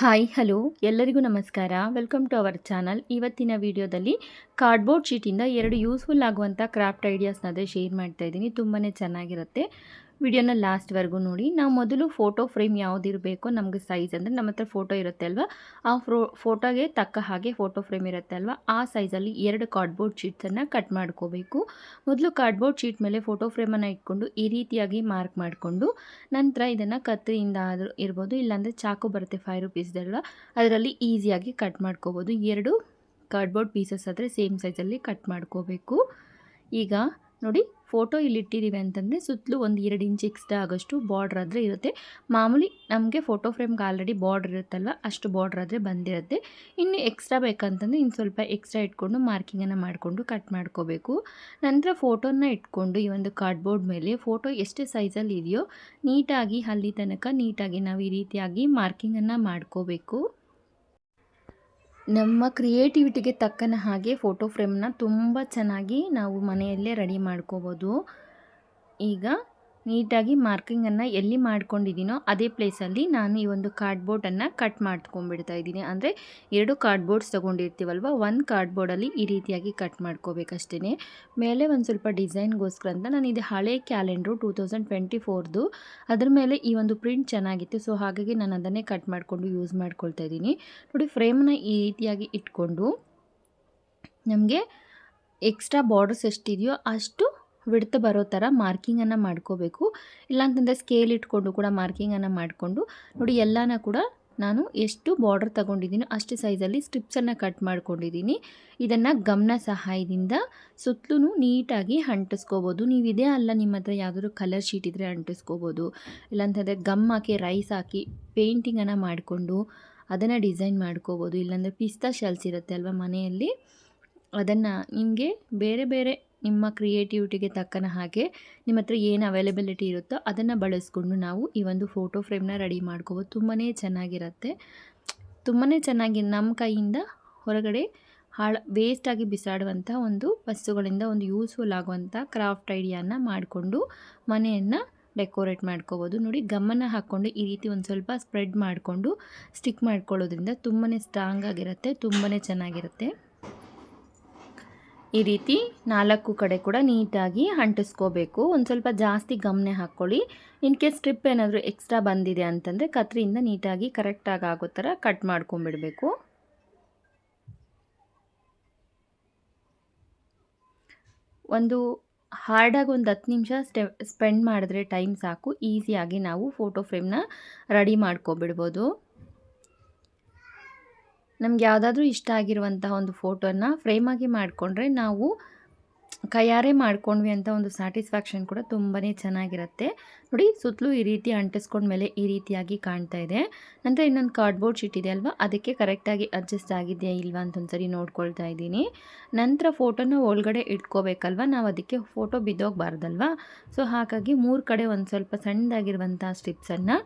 Hi hello ಎಲ್ಲರಿಗೂ ನಮಸ್ಕಾರ. Welcome to our channel. ಇವತ್ತಿನ ವಿಡಿಯೋದಲ್ಲಿ ಕಾರ್ಡ್ಬೋರ್ಡ್ ಶೀಟಿಂದ 2 ಯೂಸ್ಫುಲ್ ಆಗುವಂಥ ಕ್ರಾಫ್ಟ್ ಐಡಿಯಾಸ್ನ ಶೇರ್ ಮಾಡ್ತಾ ಇದ್ದೀನಿ. ತುಂಬಾ ಚೆನ್ನಾಗಿರುತ್ತೆ. ವಿಡಿಯೋನ ಲಾಸ್ಟ್ವರೆಗೂ ನೋಡಿ. ನಾವು ಮೊದಲು ಫೋಟೋ ಫ್ರೇಮ್ ಯಾವುದಿರಬೇಕೋ ನಮಗೆ ಸೈಜ್ ಅಂದರೆ ನಮ್ಮ ಹತ್ರ ಫೋಟೋ ಇರುತ್ತೆ ಅಲ್ವಾ, ಆ ಫೋಟೋಗೆ ತಕ್ಕ ಹಾಗೆ ಫೋಟೋ ಫ್ರೇಮ್ ಇರುತ್ತೆ ಅಲ್ವಾ, ಆ ಸೈಜಲ್ಲಿ 2 ಕಾರ್ಡ್ಬೋರ್ಡ್ ಶೀಟ್ಸನ್ನು ಕಟ್ ಮಾಡ್ಕೋಬೇಕು. ಮೊದಲು ಕಾರ್ಡ್ಬೋರ್ಡ್ ಶೀಟ್ ಮೇಲೆ ಫೋಟೋ ಫ್ರೇಮನ್ನು ಇಟ್ಕೊಂಡು ಈ ರೀತಿಯಾಗಿ ಮಾರ್ಕ್ ಮಾಡಿಕೊಂಡು ನಂತರ ಇದನ್ನು ಕತ್ತರಿಯಿಂದ ಆದರೂ ಇರ್ಬೋದು, ಇಲ್ಲಾಂದರೆ ಚಾಕು ಬರುತ್ತೆ 5 ರುಪೀಸ್ದಲ್ವ, ಅದರಲ್ಲಿ ಈಸಿಯಾಗಿ ಕಟ್ ಮಾಡ್ಕೋಬೋದು. 2 ಕಾರ್ಡ್ಬೋರ್ಡ್ ಪೀಸಸ್ ಆದರೆ ಸೇಮ್ ಸೈಜಲ್ಲಿ ಕಟ್ ಮಾಡ್ಕೋಬೇಕು. ಈಗ ನೋಡಿ, ಫೋಟೋ ಇಲ್ಲಿ ಇಟ್ಟಿದ್ದೀವಿ ಅಂತಂದರೆ ಸುತ್ತಲೂ ಒಂದು 2 ಇಂಚ್ ಎಕ್ಸ್ಟ್ರಾ ಆಗೋಷ್ಟು ಬಾರ್ಡ್ರ್ ಆದರೆ ಇರುತ್ತೆ. ಮಾಮೂಲಿ ನಮಗೆ ಫೋಟೋ ಫ್ರೇಮ್ಗೆ ಆಲ್ರೆಡಿ ಬಾರ್ಡ್ರ್ ಇರುತ್ತಲ್ವ, ಅಷ್ಟು ಬಾರ್ಡ್ರ್ ಆದರೆ ಬಂದಿರುತ್ತೆ. ಇನ್ನು ಎಕ್ಸ್ಟ್ರಾ ಬೇಕಂತಂದರೆ ಇನ್ನು ಸ್ವಲ್ಪ ಎಕ್ಸ್ಟ್ರಾ ಇಟ್ಕೊಂಡು ಮಾರ್ಕಿಂಗನ್ನು ಮಾಡಿಕೊಂಡು ಕಟ್ ಮಾಡ್ಕೋಬೇಕು. ನಂತರ ಫೋಟೋನ ಇಟ್ಕೊಂಡು ಈ ಒಂದು ಕಾರ್ಡ್ಬೋರ್ಡ್ ಮೇಲೆ ಫೋಟೋ ಎಷ್ಟು ಸೈಜಲ್ಲಿ ಇದೆಯೋ ನೀಟಾಗಿ ಅಲ್ಲಿ ತನಕ ನೀಟಾಗಿ ನಾವು ಈ ರೀತಿಯಾಗಿ ಮಾರ್ಕಿಂಗನ್ನು ಮಾಡ್ಕೋಬೇಕು. ನಮ್ಮ ಕ್ರಿಯೇಟಿವಿಟಿಗೆ ತಕ್ಕನ ಹಾಗೆ ಫೋಟೋ ಫ್ರೇಮ್ನ ತುಂಬ ಚೆನ್ನಾಗಿ ನಾವು ಮನೆಯಲ್ಲೇ ರೆಡಿ ಮಾಡ್ಕೋಬೋದು. ಈಗ ನೀಟಾಗಿ ಮಾರ್ಕಿಂಗನ್ನು ಎಲ್ಲಿ ಮಾಡ್ಕೊಂಡಿದ್ದೀನೋ ಅದೇ ಪ್ಲೇಸಲ್ಲಿ ನಾನು ಈ ಒಂದು ಕಾರ್ಡ್ಬೋರ್ಡನ್ನು ಕಟ್ ಮಾಡ್ಕೊಂಡ್ಬಿಡ್ತಾ ಇದ್ದೀನಿ. ಅಂದರೆ 2 ಕಾರ್ಡ್ಬೋರ್ಡ್ಸ್ ತೊಗೊಂಡಿರ್ತೀವಲ್ವ, ಒಂದು ಕಾರ್ಡ್ಬೋರ್ಡಲ್ಲಿ ಈ ರೀತಿಯಾಗಿ ಕಟ್ ಮಾಡ್ಕೋಬೇಕಷ್ಟೇ. ಮೇಲೆ ಒಂದು ಸ್ವಲ್ಪ ಡಿಸೈನ್ಗೋಸ್ಕರ ಅಂತ ನಾನು ಇದು ಹಳೆ ಕ್ಯಾಲೆಂಡ್ರು 2024ದು, ಅದ್ರ ಮೇಲೆ ಈ ಒಂದು ಪ್ರಿಂಟ್ ಚೆನ್ನಾಗಿತ್ತು. ಸೊ ಹಾಗಾಗಿ ನಾನು ಅದನ್ನೇ ಕಟ್ ಮಾಡಿಕೊಂಡು ಯೂಸ್ ಮಾಡ್ಕೊಳ್ತಾ ಇದ್ದೀನಿ. ನೋಡಿ, ಫ್ರೇಮ್ನ ಈ ರೀತಿಯಾಗಿ ಇಟ್ಕೊಂಡು ನಮಗೆ ಎಕ್ಸ್ಟ್ರಾ ಬಾರ್ಡರ್ಸ್ ಎಷ್ಟಿದೆಯೋ ಅಷ್ಟು ವಿಡ್ತ್ ಬರೋ ಥರ ಮಾರ್ಕಿಂಗನ್ನು ಮಾಡ್ಕೋಬೇಕು. ಇಲ್ಲಾಂತಂದರೆ ಸ್ಕೇಲ್ ಇಟ್ಕೊಂಡು ಕೂಡ ಮಾರ್ಕಿಂಗನ್ನು ಮಾಡಿಕೊಂಡು ನೋಡಿ, ಎಲ್ಲನ ಕೂಡ ನಾನು ಎಷ್ಟು ಬಾರ್ಡರ್ ತೊಗೊಂಡಿದ್ದೀನೋ ಅಷ್ಟು ಸೈಜಲ್ಲಿ ಸ್ಟ್ರಿಪ್ಸನ್ನು ಕಟ್ ಮಾಡ್ಕೊಂಡಿದ್ದೀನಿ. ಇದನ್ನು ಗಮ್ನ ಸಹಾಯದಿಂದ ಸುತ್ತಲೂ ನೀಟಾಗಿ ಅಂಟಿಸ್ಕೋಬೋದು. ನೀವು ಇದೇ ಅಲ್ಲ, ನಿಮ್ಮ ಹತ್ರ ಯಾವುದಾದ್ರೂ ಕಲರ್ ಶೀಟ್ ಇದ್ದರೆ ಅಂಟಿಸ್ಕೋಬೋದು. ಇಲ್ಲಾಂತಂದರೆ ಗಮ್ ಹಾಕಿ ರೈಸ್ ಹಾಕಿ ಪೇಂಟಿಂಗನ್ನು ಮಾಡಿಕೊಂಡು ಅದನ್ನು ಡಿಸೈನ್ ಮಾಡ್ಕೋಬೋದು. ಇಲ್ಲಾಂದರೆ ಪಿಸ್ತಾ ಶೆಲ್ಸ್ ಇರುತ್ತೆ ಅಲ್ವ ಮನೆಯಲ್ಲಿ, ಅದನ್ನು ನಿಮಗೆ ಬೇರೆ ಬೇರೆ ನಿಮ್ಮ ಕ್ರಿಯೇಟಿವಿಟಿಗೆ ತಕ್ಕನ ಹಾಗೆ ನಿಮ್ಮ ಹತ್ರ ಏನು ಅವೈಲೇಬಿಲಿಟಿ ಇರುತ್ತೋ ಅದನ್ನು ಬಳಸ್ಕೊಂಡು ನಾವು ಈ ಒಂದು ಫೋಟೋ ಫ್ರೇಮ್ನ ರೆಡಿ ಮಾಡ್ಕೋಬೋದು. ತುಂಬಾ ಚೆನ್ನಾಗಿರುತ್ತೆ. ತುಂಬಾ ಚೆನ್ನಾಗಿ ನಮ್ಮ ಕೈಯಿಂದ ಹೊರಗಡೆ ವೇಸ್ಟಾಗಿ ಬಿಸಾಡುವಂಥ ಒಂದು ವಸ್ತುಗಳಿಂದ ಒಂದು ಯೂಸ್ಫುಲ್ ಆಗುವಂಥ ಕ್ರಾಫ್ಟ್ ಐಡಿಯಾನ ಮಾಡಿಕೊಂಡು ಮನೆಯನ್ನು ಡೆಕೋರೇಟ್ ಮಾಡ್ಕೋಬೋದು. ನೋಡಿ, ಗಮ್ಮನ್ನು ಹಾಕ್ಕೊಂಡು ಈ ರೀತಿ ಒಂದು ಸ್ವಲ್ಪ ಸ್ಪ್ರೆಡ್ ಮಾಡಿಕೊಂಡು ಸ್ಟಿಕ್ ಮಾಡ್ಕೊಳ್ಳೋದ್ರಿಂದ ತುಂಬಾ ಸ್ಟ್ರಾಂಗ್ ಆಗಿರುತ್ತೆ, ತುಂಬಾ ಚೆನ್ನಾಗಿರುತ್ತೆ. ಈ ರೀತಿ 4 ಕಡೆ ಕೂಡ ನೀಟಾಗಿ ಅಂಟಿಸ್ಕೋಬೇಕು. ಒಂದು ಸ್ವಲ್ಪ ಜಾಸ್ತಿ ಗಮನ ಹಾಕ್ಕೊಳ್ಳಿ. ಇನ್ ಕೇಸ್ ಸ್ಟ್ರಿಪ್ ಏನಾದರೂ ಎಕ್ಸ್ಟ್ರಾ ಬಂದಿದೆ ಅಂತಂದರೆ ಕತ್ರಿಯಿಂದ ನೀಟಾಗಿ ಕರೆಕ್ಟಾಗಿ ಆಗೋ ಥರ ಕಟ್ ಮಾಡ್ಕೊಂಬಿಡಬೇಕು. ಒಂದು ಹಾರ್ಡಾಗಿ ಒಂದು 10 ನಿಮಿಷ ಸ್ಪೆಂಡ್ ಮಾಡಿದ್ರೆ ಟೈಮ್ ಸಾಕು. ಈಸಿಯಾಗಿ ನಾವು ಫೋಟೋ ಫ್ರೇಮ್ನ ರೆಡಿ ಮಾಡ್ಕೊಬಿಡ್ಬೋದು. ನಮ್ಗೆ ಯಾವುದಾದ್ರೂ ಇಷ್ಟ ಆಗಿರುವಂತಹ ಒಂದು ಫೋಟೋನ ಫ್ರೇಮಾಗಿ ಮಾಡಿಕೊಂಡ್ರೆ ನಾವು ಕೈಯಾರೆ ಮಾಡ್ಕೊಂಡ್ವಿ ಅಂತ ಒಂದು ಸ್ಯಾಟಿಸ್ಫ್ಯಾಕ್ಷನ್ ಕೂಡ ತುಂಬಾ ಚೆನ್ನಾಗಿರುತ್ತೆ. ನೋಡಿ, ಸುತ್ತಲೂ ಈ ರೀತಿ ಅಂಟಿಸ್ಕೊಂಡ್ಮೇಲೆ ಈ ರೀತಿಯಾಗಿ ಕಾಣ್ತಾ ಇದೆ. ನಂತರ ಇನ್ನೊಂದು ಕಾರ್ಡ್ಬೋರ್ಡ್ ಶೀಟ್ ಇದೆ ಅಲ್ವಾ, ಅದಕ್ಕೆ ಕರೆಕ್ಟಾಗಿ ಅಡ್ಜಸ್ಟ್ ಆಗಿದೆಯಾ ಇಲ್ವಾ ಅಂತ ಒಂದು ಸರಿ ನೋಡ್ಕೊಳ್ತಾ ಇದ್ದೀನಿ. ನಂತರ ಫೋಟೋನ ಒಳಗಡೆ ಇಟ್ಕೋಬೇಕಲ್ವ, ನಾವು ಅದಕ್ಕೆ ಫೋಟೋ ಬಿದ್ದೋಗಬಾರ್ದಲ್ವ. ಸೊ ಹಾಗಾಗಿ 3 ಕಡೆ ಒಂದು ಸ್ವಲ್ಪ ಸಣ್ಣದಾಗಿರುವಂಥ ಸ್ಟ್ರಿಪ್ಸನ್ನು,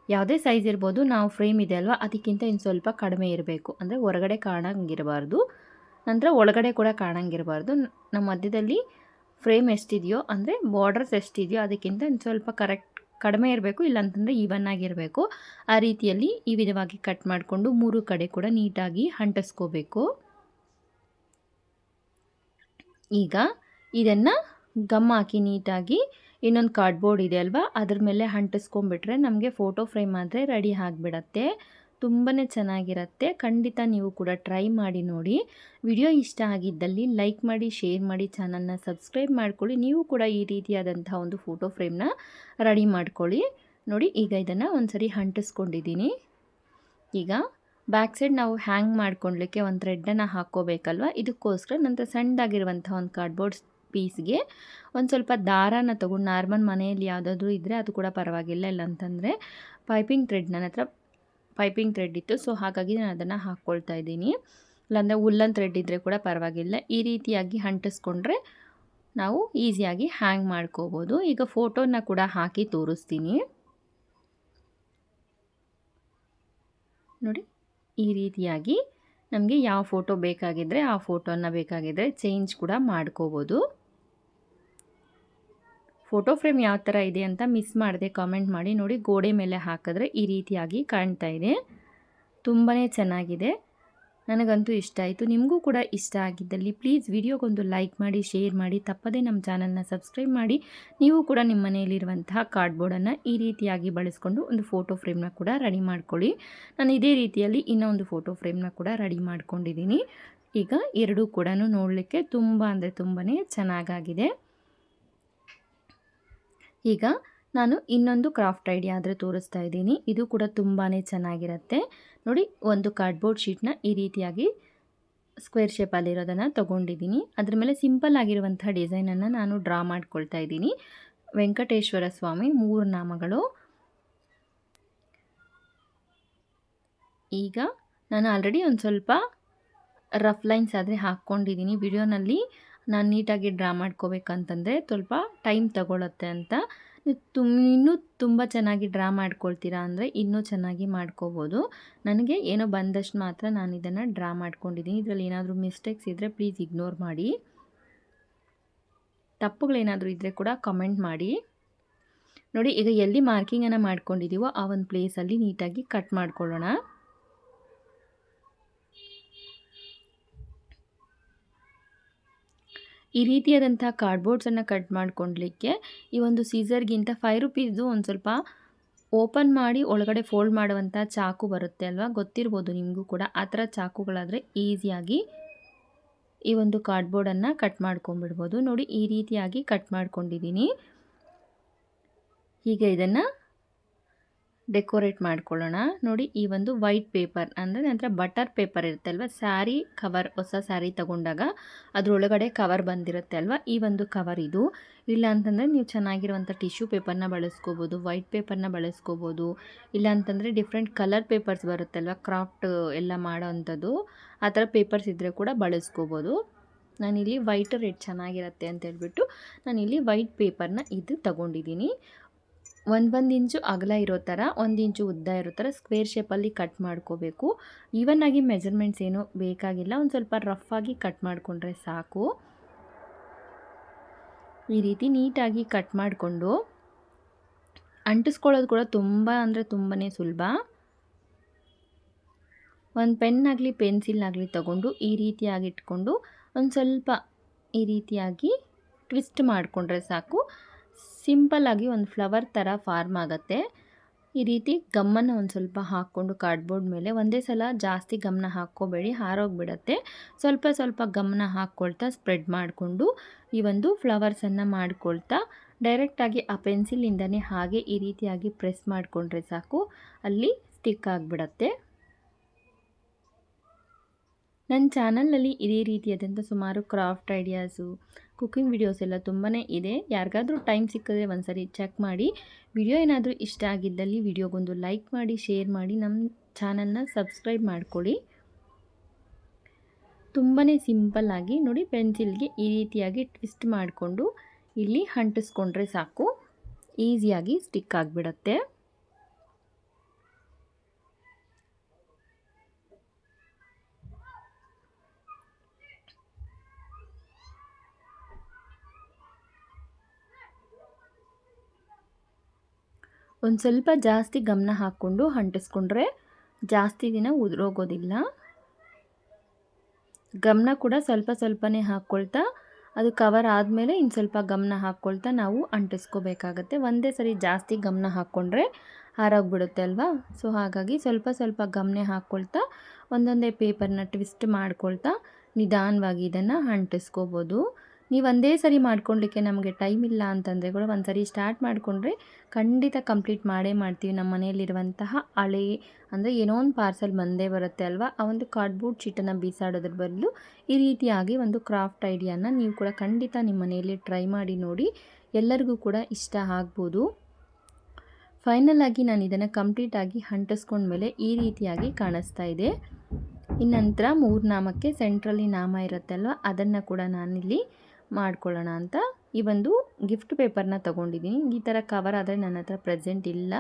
ಯಾವುದೇ ಸೈಜ್ ಇರ್ಬೋದು, ನಾವು ಫ್ರೇಮ್ ಇದೆ ಅಲ್ವಾ ಅದಕ್ಕಿಂತ ಇನ್ನು ಸ್ವಲ್ಪ ಕಡಿಮೆ ಇರಬೇಕು. ಅಂದರೆ ಹೊರಗಡೆ ಕಾಣಂಗಿರಬಾರ್ದು, ನಂತರ ಒಳಗಡೆ ಕೂಡ ಕಾಣಂಗಿರಬಾರ್ದು. ನಮ್ಮ ಮಧ್ಯದಲ್ಲಿ ಫ್ರೇಮ್ ಎಷ್ಟಿದೆಯೋ ಅಂದರೆ ಬಾರ್ಡರ್ಸ್ ಎಷ್ಟಿದೆಯೋ ಅದಕ್ಕಿಂತ ಇನ್ನು ಸ್ವಲ್ಪ ಕಡಿಮೆ ಇರಬೇಕು, ಇಲ್ಲಾಂತಂದರೆ ಈವನ್ ಆಗಿರಬೇಕು. ಆ ರೀತಿಯಲ್ಲಿ ಈ ವಿಧವಾಗಿ ಕಟ್ ಮಾಡಿಕೊಂಡು 3 ಕಡೆ ಕೂಡ ನೀಟಾಗಿ ಅಂಟಿಸ್ಕೋಬೇಕು. ಈಗ ಇದನ್ನು ಗಮ್ ಹಾಕಿ ನೀಟಾಗಿ ಇನ್ನೊಂದು ಕಾರ್ಡ್ಬೋರ್ಡ್ ಇದೆ ಅಲ್ವಾ ಅದ್ರ ಮೇಲೆ ಅಂಟಿಸ್ಕೊಂಡ್ಬಿಟ್ರೆ ನಮಗೆ ಫೋಟೋ ಫ್ರೇಮ್ ಆದರೆ ರೆಡಿ ಆಗಿಬಿಡತ್ತೆ. ತುಂಬಾ ಚೆನ್ನಾಗಿರುತ್ತೆ. ಖಂಡಿತ ನೀವು ಕೂಡ ಟ್ರೈ ಮಾಡಿ ನೋಡಿ. ವಿಡಿಯೋ ಇಷ್ಟ ಆಗಿದ್ದಲ್ಲಿ ಲೈಕ್ ಮಾಡಿ, ಶೇರ್ ಮಾಡಿ, ಚಾನಲ್ನ ಸಬ್ಸ್ಕ್ರೈಬ್ ಮಾಡ್ಕೊಳ್ಳಿ. ನೀವು ಕೂಡ ಈ ರೀತಿಯಾದಂಥ ಒಂದು ಫೋಟೋ ಫ್ರೇಮ್ನ ರೆಡಿ ಮಾಡ್ಕೊಳ್ಳಿ. ನೋಡಿ, ಈಗ ಇದನ್ನು ಒಂದು ಸರಿ ಅಂಟಿಸ್ಕೊಂಡಿದ್ದೀನಿ. ಈಗ ಬ್ಯಾಕ್ ಸೈಡ್ ನಾವು ಹ್ಯಾಂಗ್ ಮಾಡ್ಕೊಳ್ಲಿಕ್ಕೆ ಒಂದು ಥ್ರೆಡ್ಡನ್ನು ಹಾಕ್ಕೋಬೇಕಲ್ವ, ಇದಕ್ಕೋಸ್ಕರ ನಂತರ ಸಣ್ಣದಾಗಿರುವಂಥ ಒಂದು ಕಾರ್ಡ್ಬೋರ್ಡ್ ಪೀಸ್ಗೆ ಒಂದು ಸ್ವಲ್ಪ ದಾರಾನ ತೊಗೊಂಡು, ನಾರ್ಮಲ್ ಮನೆಯಲ್ಲಿ ಯಾವುದಾದ್ರೂ ಇದ್ದರೆ ಅದು ಕೂಡ ಪರವಾಗಿಲ್ಲ, ಇಲ್ಲಾಂತಂದರೆ ಪೈಪಿಂಗ್ ಥ್ರೆಡ್, ನನ್ನ ಹತ್ರ ಪೈಪಿಂಗ್ ಥ್ರೆಡ್ ಇತ್ತು, ಸೊ ಹಾಗಾಗಿ ನಾನು ಅದನ್ನು ಹಾಕ್ಕೊಳ್ತಾ ಇದ್ದೀನಿ. ಇಲ್ಲಾಂದರೆ ಉಲ್ಲನ್ ಥ್ರೆಡ್ ಇದ್ದರೆ ಕೂಡ ಪರವಾಗಿಲ್ಲ. ಈ ರೀತಿಯಾಗಿ ಅಂಟಿಸ್ಕೊಂಡ್ರೆ ನಾವು ಈಸಿಯಾಗಿ ಹ್ಯಾಂಗ್ ಮಾಡ್ಕೋಬೋದು. ಈಗ ಫೋಟೋನ ಕೂಡ ಹಾಕಿ ತೋರಿಸ್ತೀನಿ ನೋಡಿ. ಈ ರೀತಿಯಾಗಿ ನಮಗೆ ಯಾವ ಫೋಟೋ ಬೇಕಾಗಿದ್ದರೆ ಆ ಫೋಟೋನ ಬೇಕಾಗಿದ್ದರೆ ಚೇಂಜ್ ಕೂಡ ಮಾಡ್ಕೋಬೋದು. ಫೋಟೋ ಫ್ರೇಮ್ ಯಾವ ಥರ ಇದೆ ಅಂತ ಮಿಸ್ ಮಾಡದೆ ಕಾಮೆಂಟ್ ಮಾಡಿ. ನೋಡಿ, ಗೋಡೆ ಮೇಲೆ ಹಾಕಿದ್ರೆ ಈ ರೀತಿಯಾಗಿ ಕಾಣ್ತಾ ಇದೆ. ತುಂಬಾ ಚೆನ್ನಾಗಿದೆ. ನನಗಂತೂ ಇಷ್ಟ ಆಯಿತು. ನಿಮಗೂ ಕೂಡ ಇಷ್ಟ ಆಗಿದ್ದಲ್ಲಿ ಪ್ಲೀಸ್ ವಿಡಿಯೋಗೊಂದು ಲೈಕ್ ಮಾಡಿ, ಶೇರ್ ಮಾಡಿ, ತಪ್ಪದೇ ನಮ್ಮ ಚಾನಲ್ನ ಸಬ್ಸ್ಕ್ರೈಬ್ ಮಾಡಿ. ನೀವು ಕೂಡ ನಿಮ್ಮ ಮನೆಯಲ್ಲಿರುವಂತಹ ಕಾರ್ಡ್ಬೋರ್ಡನ್ನು ಈ ರೀತಿಯಾಗಿ ಬಳಸ್ಕೊಂಡು ಒಂದು ಫೋಟೋ ಫ್ರೇಮ್ನ ಕೂಡ ರೆಡಿ ಮಾಡ್ಕೊಳ್ಳಿ. ನಾನು ಇದೇ ರೀತಿಯಲ್ಲಿ ಇನ್ನೊಂದು ಫೋಟೋ ಫ್ರೇಮ್ನ ಕೂಡ ರೆಡಿ ಮಾಡ್ಕೊಂಡಿದ್ದೀನಿ. ಈಗ ಎರಡೂ ಕೂಡ ನೋಡಲಿಕ್ಕೆ ತುಂಬ ಅಂದರೆ ತುಂಬಾ ಚೆನ್ನಾಗಾಗಿದೆ. ಈಗ ನಾನು ಇನ್ನೊಂದು ಕ್ರಾಫ್ಟ್ ಐಡಿಯಾ ಆದರೆ ತೋರಿಸ್ತಾ ಇದ್ದೀನಿ. ಇದು ಕೂಡ ತುಂಬಾ ಚೆನ್ನಾಗಿರುತ್ತೆ. ನೋಡಿ, ಒಂದು ಕಾರ್ಡ್ಬೋರ್ಡ್ ಶೀಟ್ನ ಈ ರೀತಿಯಾಗಿ ಸ್ಕ್ವೇರ್ ಶೇಪಲ್ಲಿರೋದನ್ನು ತೊಗೊಂಡಿದ್ದೀನಿ. ಅದ್ರ ಮೇಲೆ ಸಿಂಪಲ್ ಆಗಿರುವಂಥ ಡಿಸೈನನ್ನು ನಾನು ಡ್ರಾ ಮಾಡ್ಕೊಳ್ತಾ ಇದ್ದೀನಿ. ವೆಂಕಟೇಶ್ವರ ಸ್ವಾಮಿ 3 ನಾಮಗಳು. ಈಗ ನಾನು ಆಲ್ರೆಡಿ ಒಂದು ಸ್ವಲ್ಪ ರಫ್ ಲೈನ್ಸ್ ಆದರೆ ಹಾಕ್ಕೊಂಡಿದ್ದೀನಿ. ವಿಡಿಯೋನಲ್ಲಿ ನಾನು ನೀಟಾಗಿ ಡ್ರಾ ಮಾಡ್ಕೋಬೇಕಂತಂದರೆ ಸ್ವಲ್ಪ ಟೈಮ್ ತಗೊಳುತ್ತೆ ಅಂತ. ಇನ್ನೂ ತುಂಬ ಚೆನ್ನಾಗಿ ಡ್ರಾ ಮಾಡ್ಕೊಳ್ತೀರಾ ಅಂದರೆ ಇನ್ನೂ ಚೆನ್ನಾಗಿ ಮಾಡ್ಕೋಬೋದು. ನನಗೆ ಏನೋ ಬಂದಷ್ಟು ಮಾತ್ರ ನಾನು ಇದನ್ನು ಡ್ರಾ ಮಾಡ್ಕೊಂಡಿದ್ದೀನಿ. ಇದರಲ್ಲಿ ಏನಾದರೂ ಮಿಸ್ಟೇಕ್ಸ್ ಇದ್ದರೆ ಪ್ಲೀಸ್ ಇಗ್ನೋರ್ ಮಾಡಿ. ತಪ್ಪುಗಳೇನಾದರೂ ಇದ್ದರೆ ಕೂಡ ಕಮೆಂಟ್ ಮಾಡಿ. ನೋಡಿ, ಈಗ ಎಲ್ಲಿ ಮಾರ್ಕಿಂಗನ್ನು ಮಾಡ್ಕೊಂಡಿದ್ದೀವೋ ಆ ಒಂದು ಪ್ಲೇಸಲ್ಲಿ ನೀಟಾಗಿ ಕಟ್ ಮಾಡ್ಕೊಳ್ಳೋಣ. ಈ ರೀತಿಯಾದಂಥ ಕಾರ್ಡ್ಬೋರ್ಡ್ಸನ್ನು ಕಟ್ ಮಾಡ್ಕೊಳ್ಲಿಕ್ಕೆ ಈ ಒಂದು ಸೀಸರ್ಗಿಂತ 5 ರೂಪೀಸ್ದು ಒಂದು ಸ್ವಲ್ಪ ಓಪನ್ ಮಾಡಿ ಒಳಗಡೆ ಫೋಲ್ಡ್ ಮಾಡುವಂಥ ಚಾಕು ಬರುತ್ತೆ ಅಲ್ವಾ, ಗೊತ್ತಿರ್ಬೋದು ನಿಮಗೂ ಕೂಡ. ಆ ಥರ ಚಾಕುಗಳಾದರೆ ಈಸಿಯಾಗಿ ಈ ಒಂದು ಕಾರ್ಡ್ಬೋರ್ಡನ್ನು ಕಟ್ ಮಾಡ್ಕೊಂಬಿಡ್ಬೋದು. ನೋಡಿ, ಈ ರೀತಿಯಾಗಿ ಕಟ್ ಮಾಡ್ಕೊಂಡಿದ್ದೀನಿ. ಈಗ ಇದನ್ನು ಡೆಕೋರೇಟ್ ಮಾಡ್ಕೊಳ್ಳೋಣ. ನೋಡಿ, ಈ ಒಂದು ವೈಟ್ ಪೇಪರ್ ಅಂದರೆ ನಂತರ ಬಟರ್ ಪೇಪರ್ ಇರುತ್ತೆ ಅಲ್ವಾ, ಸ್ಯಾರಿ ಕವರ್, ಹೊಸ ಸ್ಯಾರಿ ತೊಗೊಂಡಾಗ ಅದರೊಳಗಡೆ ಕವರ್ ಬಂದಿರುತ್ತೆ ಅಲ್ವಾ, ಈ ಒಂದು ಕವರ್ ಇದು. ಇಲ್ಲ ಅಂತಂದರೆ ನೀವು ಚೆನ್ನಾಗಿರುವಂಥ ಟಿಶ್ಯೂ ಪೇಪರ್ನ ಬಳಸ್ಕೋಬೋದು, ವೈಟ್ ಪೇಪರ್ನ ಬಳಸ್ಕೋಬೋದು. ಇಲ್ಲ ಅಂತಂದರೆ ಡಿಫ್ರೆಂಟ್ ಕಲರ್ ಪೇಪರ್ಸ್ ಬರುತ್ತೆ ಅಲ್ವಾ, ಕ್ರಾಫ್ಟ್ ಎಲ್ಲ ಮಾಡೋ ಅಂಥದ್ದು, ಆ ಥರ ಪೇಪರ್ಸ್ ಇದ್ದರೆ ಕೂಡ ಬಳಸ್ಕೋಬೋದು. ನಾನಿಲ್ಲಿ ವೈಟ್ ರೆಡ್ ಚೆನ್ನಾಗಿರುತ್ತೆ ಅಂತ ಹೇಳ್ಬಿಟ್ಟು ನಾನಿಲ್ಲಿ ವೈಟ್ ಪೇಪರ್ನ ಇದು ತಗೊಂಡಿದ್ದೀನಿ. 1 ಇಂಚು ಅಗಲ ಇರೋ ಥರ, 1 ಇಂಚು ಉದ್ದ ಇರೋ ಥರ ಸ್ಕ್ವೇರ್ ಶೇಪಲ್ಲಿ ಕಟ್ ಮಾಡ್ಕೋಬೇಕು. ಈವನ್ನಾಗಿ ಮೆಜರ್ಮೆಂಟ್ಸ್ ಏನೂ ಬೇಕಾಗಿಲ್ಲ, ಒಂದು ಸ್ವಲ್ಪ ರಫಾಗಿ ಕಟ್ ಮಾಡಿಕೊಂಡ್ರೆ ಸಾಕು. ಈ ರೀತಿ ನೀಟಾಗಿ ಕಟ್ ಮಾಡಿಕೊಂಡು ಅಂಟಿಸ್ಕೊಳ್ಳೋದು ಕೂಡ ತುಂಬ ಅಂದರೆ ತುಂಬಾ ಸುಲಭ. ಒಂದು ಪೆನ್ನಾಗಲಿ ಪೆನ್ಸಿಲ್ನಾಗಲಿ ತಗೊಂಡು ಈ ರೀತಿಯಾಗಿ ಇಟ್ಕೊಂಡು ಒಂದು ಸ್ವಲ್ಪ ಈ ರೀತಿಯಾಗಿ ಟ್ವಿಸ್ಟ್ ಮಾಡಿಕೊಂಡ್ರೆ ಸಾಕು. ಸಿಂಪಲ್ಲಾಗಿ ಒಂದು ಫ್ಲವರ್ ಥರ ಫಾರ್ಮ್ ಆಗುತ್ತೆ. ಈ ರೀತಿ ಗಮ್ಮನ್ನು ಒಂದು ಸ್ವಲ್ಪ ಹಾಕ್ಕೊಂಡು ಕಾರ್ಡ್ಬೋರ್ಡ್ ಮೇಲೆ ಒಂದೇ ಸಲ ಜಾಸ್ತಿ ಗಮನ ಹಾಕ್ಕೋಬೇಡಿ, ಹಾರೋಗಿಬಿಡತ್ತೆ. ಸ್ವಲ್ಪ ಸ್ವಲ್ಪ ಗಮನ ಹಾಕ್ಕೊಳ್ತಾ ಸ್ಪ್ರೆಡ್ ಮಾಡಿಕೊಂಡು ಈ ಒಂದು ಫ್ಲವರ್ಸನ್ನು ಮಾಡ್ಕೊಳ್ತಾ ಡೈರೆಕ್ಟಾಗಿ ಆ ಪೆನ್ಸಿಲಿಂದನೇ ಹಾಗೆ ಈ ರೀತಿಯಾಗಿ ಪ್ರೆಸ್ ಮಾಡಿಕೊಂಡ್ರೆ ಸಾಕು, ಅಲ್ಲಿ ಸ್ಟಿಕ್ ಆಗಿಬಿಡತ್ತೆ. ನನ್ನ ಚಾನಲ್ನಲ್ಲಿ ಇದೇ ರೀತಿಯಾದಂಥ ಸುಮಾರು ಕ್ರಾಫ್ಟ್ ಐಡಿಯಾಸು, ಕುಕ್ಕಿಂಗ್ ವಿಡಿಯೋಸ್ ಎಲ್ಲ ತುಂಬಾ ಇದೆ. ಯಾರಿಗಾದರೂ ಟೈಮ್ ಸಿಕ್ಕಿದ್ರೆ ಒಂದ್ಸರಿ ಚೆಕ್ ಮಾಡಿ. ವಿಡಿಯೋ ಏನಾದರೂ ಇಷ್ಟ ಆಗಿದ್ದಲ್ಲಿ ವಿಡಿಯೋಗೊಂದು ಲೈಕ್ ಮಾಡಿ, ಶೇರ್ ಮಾಡಿ, ನಮ್ಮ ಚಾನಲ್ನ ಸಬ್ಸ್ಕ್ರೈಬ್ ಮಾಡ್ಕೊಳ್ಳಿ. ತುಂಬಾ ಸಿಂಪಲ್ಲಾಗಿ ನೋಡಿ, ಪೆನ್ಸಿಲ್ಗೆ ಈ ರೀತಿಯಾಗಿ ಟ್ವಿಸ್ಟ್ ಮಾಡಿಕೊಂಡು ಇಲ್ಲಿ ಅಂಟಿಸ್ಕೊಂಡ್ರೆ ಸಾಕು, ಈಸಿಯಾಗಿ ಸ್ಟಿಕ್ ಆಗಿಬಿಡತ್ತೆ. ಒಂದು ಸ್ವಲ್ಪ ಜಾಸ್ತಿ ಗಮನ ಹಾಕ್ಕೊಂಡು ಅಂಟಿಸ್ಕೊಂಡ್ರೆ ಜಾಸ್ತಿ ದಿನ ಉದುರೋಗೋದಿಲ್ಲ. ಗಮನ ಕೂಡ ಸ್ವಲ್ಪ ಸ್ವಲ್ಪನೇ ಹಾಕ್ಕೊಳ್ತಾ ಅದು ಕವರ್ ಆದಮೇಲೆ ಇನ್ನು ಸ್ವಲ್ಪ ಗಮನ ಹಾಕ್ಕೊಳ್ತಾ ನಾವು ಅಂಟಿಸ್ಕೋಬೇಕಾಗತ್ತೆ. ಒಂದೇ ಸರಿ ಜಾಸ್ತಿ ಗಮನ ಹಾಕ್ಕೊಂಡ್ರೆ ಹಾರೋಗ್ಬಿಡುತ್ತೆ ಅಲ್ವಾ. ಸೊ ಹಾಗಾಗಿ ಸ್ವಲ್ಪ ಸ್ವಲ್ಪ ಗಮನ ಹಾಕ್ಕೊಳ್ತಾ ಒಂದೊಂದೇ ಪೇಪರ್ನ ಟ್ವಿಸ್ಟ್ ಮಾಡ್ಕೊಳ್ತಾ ನಿಧಾನವಾಗಿ ಇದನ್ನು ಅಂಟಿಸ್ಕೋಬೋದು. ನೀವು ಒಂದೇ ಸರಿ ಮಾಡ್ಕೊಳ್ಳಿಕ್ಕೆ ನಮಗೆ ಟೈಮ್ ಇಲ್ಲ ಅಂತಂದರೆ ಕೂಡ ಒಂದು ಸರಿ ಸ್ಟಾರ್ಟ್ ಮಾಡಿಕೊಂಡ್ರೆ ಖಂಡಿತ ಕಂಪ್ಲೀಟ್ ಮಾಡೇ ಮಾಡ್ತೀವಿ. ನಮ್ಮ ಮನೆಯಲ್ಲಿರುವಂತಹ ಹಳೆ ಅಂದರೆ ಏನೋ ಒಂದು ಪಾರ್ಸೆಲ್ ಬಂದೇ ಬರುತ್ತೆ ಅಲ್ವಾ, ಆ ಒಂದು ಕಾರ್ಡ್ಬೋರ್ಡ್ ಶೀಟನ್ನು ಬೀಸಾಡೋದ್ರ ಬದಲು ಈ ರೀತಿಯಾಗಿ ಒಂದು ಕ್ರಾಫ್ಟ್ ಐಡಿಯಾನ ನೀವು ಕೂಡ ಖಂಡಿತ ನಿಮ್ಮ ಮನೆಯಲ್ಲಿ ಟ್ರೈ ಮಾಡಿ ನೋಡಿ, ಎಲ್ಲರಿಗೂ ಕೂಡ ಇಷ್ಟ ಆಗ್ಬೋದು. ಫೈನಲ್ ಆಗಿ ನಾನು ಇದನ್ನು ಕಂಪ್ಲೀಟಾಗಿ ಅಂಟಿಸ್ಕೊಂಡ್ಮೇಲೆ ಈ ರೀತಿಯಾಗಿ ಕಾಣಿಸ್ತಾ ಇದೆ. ಇನ್ನಂತರ 3 ನಾಮಕ್ಕೆ ಸೆಂಟ್ರಲ್ಲಿ ನಾಮ ಇರುತ್ತೆ ಅಲ್ವ, ಅದನ್ನು ಕೂಡ ನಾನಿಲ್ಲಿ ಮಾಡ್ಕೊಳ್ಳೋಣ ಅಂತ ಈ ಒಂದು ಗಿಫ್ಟ್ ಪೇಪರ್ನ ತೊಗೊಂಡಿದ್ದೀನಿ. ಈ ಥರ ಕವರ್ ಆದರೆ ನನ್ನ ಹತ್ರ ಪ್ರೆಸೆಂಟ್ ಇಲ್ಲ,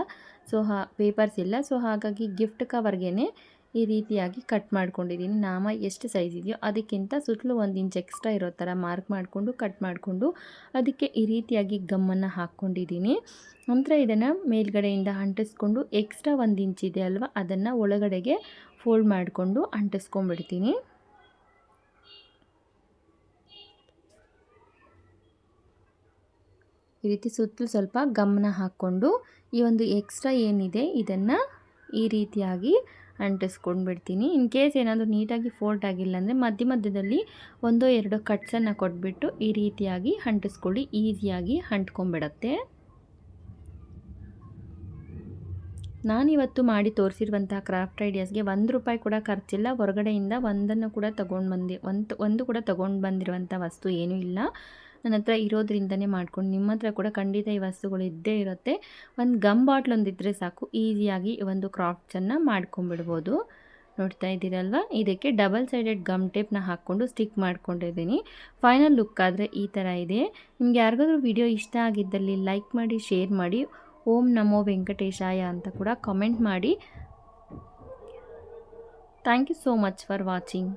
ಸೊ ಪೇಪರ್ಸ್ ಇಲ್ಲ. ಸೊ ಹಾಗಾಗಿ ಗಿಫ್ಟ್ ಕವರ್ಗೆ ಈ ರೀತಿಯಾಗಿ ಕಟ್ ಮಾಡ್ಕೊಂಡಿದ್ದೀನಿ. ನಾಮ ಎಷ್ಟು ಸೈಜ್ ಇದೆಯೋ ಅದಕ್ಕಿಂತ ಸುತ್ತಲೂ 1 ಇಂಚ್ ಎಕ್ಸ್ಟ್ರಾ ಇರೋ ಥರ ಮಾರ್ಕ್ ಮಾಡಿಕೊಂಡು ಕಟ್ ಮಾಡಿಕೊಂಡು ಅದಕ್ಕೆ ಈ ರೀತಿಯಾಗಿ ಗಮ್ಮನ್ನು ಹಾಕ್ಕೊಂಡಿದ್ದೀನಿ. ನಂತರ ಇದನ್ನು ಮೇಲ್ಗಡೆಯಿಂದ ಅಂಟಿಸ್ಕೊಂಡು ಎಕ್ಸ್ಟ್ರಾ 1 ಇಂಚ್ ಇದೆ ಅಲ್ವಾ, ಅದನ್ನು ಒಳಗಡೆಗೆ ಫೋಲ್ಡ್ ಮಾಡಿಕೊಂಡು ಅಂಟಿಸ್ಕೊಂಡ್ಬಿಡ್ತೀನಿ. ಈ ರೀತಿ ಸುತ್ತಲೂ ಸ್ವಲ್ಪ ಗಮನ ಹಾಕ್ಕೊಂಡು ಈ ಒಂದು ಎಕ್ಸ್ಟ್ರಾ ಏನಿದೆ ಇದನ್ನು ಈ ರೀತಿಯಾಗಿ ಅಂಟಿಸ್ಕೊಂಡು ಬಿಡ್ತೀನಿ. ಇನ್ ಕೇಸ್ ಏನಾದರೂ ನೀಟಾಗಿ ಫೋಲ್ಡ್ ಆಗಿಲ್ಲ ಅಂದರೆ ಮಧ್ಯದಲ್ಲಿ 1-2 ಕಟ್ಸನ್ನು ಕೊಟ್ಬಿಟ್ಟು ಈ ರೀತಿಯಾಗಿ ಅಂಟಿಸ್ಕೊಳ್ಳಿ, ಈಸಿಯಾಗಿ ಅಂಟ್ಕೊಂಡ್ಬಿಡತ್ತೆ. ನಾನಿವತ್ತು ಮಾಡಿ ತೋರಿಸಿರುವಂತಹ ಕ್ರಾಫ್ಟ್ ಐಡಿಯಾಸ್ಗೆ ₹1 ಕೂಡ ಖರ್ಚಿಲ್ಲ. ಹೊರಗಡೆಯಿಂದ ಒಂದನ್ನು ಕೂಡ ಒಂದು ಕೂಡ ತೊಗೊಂಡು ಬಂದಿರುವಂಥ ವಸ್ತು ಏನೂ ಇಲ್ಲ. ನನ್ನ ಹತ್ರ ಇರೋದ್ರಿಂದನೇ ಮಾಡ್ಕೊಂಡು, ನಿಮ್ಮ ಹತ್ರ ಕೂಡ ಖಂಡಿತ ಈ ವಸ್ತುಗಳು ಇದ್ದೇ ಇರುತ್ತೆ. ಒಂದು ಗಮ್ ಬಾಟ್ಲ್ ಒಂದಿದ್ದರೆ ಸಾಕು, ಈಸಿಯಾಗಿ ಈ ಒಂದು ಕ್ರಾಫ್ಟ್ಸನ್ನು ಮಾಡ್ಕೊಂಬಿಡ್ಬೋದು. ನೋಡ್ತಾ ಇದ್ದೀರಲ್ವ, ಇದಕ್ಕೆ ಡಬಲ್ ಸೈಡೆಡ್ ಗಮ್ ಟೇಪ್ನ ಹಾಕ್ಕೊಂಡು ಸ್ಟಿಕ್ ಮಾಡ್ಕೊಂಡಿದ್ದೀನಿ. ಫೈನಲ್ ಲುಕ್ ಆದರೆ ಈ ಥರ ಇದೆ. ನಿಮ್ಗೆ ಯಾರಿಗಾದ್ರೂ ವಿಡಿಯೋ ಇಷ್ಟ ಆಗಿದ್ದಲ್ಲಿ ಲೈಕ್ ಮಾಡಿ, ಶೇರ್ ಮಾಡಿ, ಓಂ ನಮೋ ವೆಂಕಟೇಶಾಯ ಅಂತ ಕೂಡ ಕಾಮೆಂಟ್ ಮಾಡಿ. Thank you so much for watching.